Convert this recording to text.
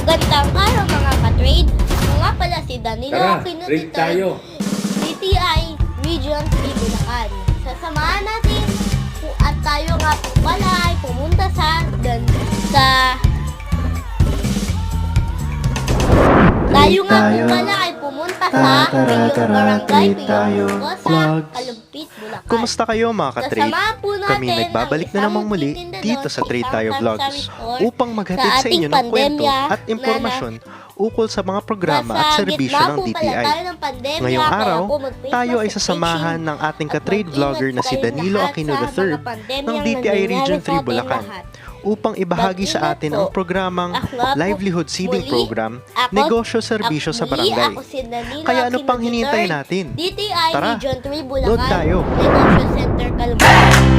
Magandang araw mga ka-trade. Ako nga pala si Danilo Tara, Aquino trade tayo. DTI Region 3 Bulacan. Sasamahan natin at tayo nga po pala ay pumunta sa Barangay Pilongo sa Kalumpit, Bulacan. Kumusta kayo mga ka-trade? Sasamahan po natin Kami nagbabalik na namang muli dito sa Trade Tayo Vlogs upang maghatid sa inyo ng kwento at impormasyon ukol sa mga programa at serbisyo ng DTI. Ngayong araw, tayo ay sasamahan ng ating ka-trade vlogger na si Danilo Aquino III ng DTI Region 3 Bulacan upang ibahagi sa atin ang programang Livelihood Seeding Program, Negosyo Serbisyo sa Barangay. Kaya ano pang hinihintay natin? DTI Tara, Region 3 Bulacan, load tayo! Negosyo Center Kalumpit.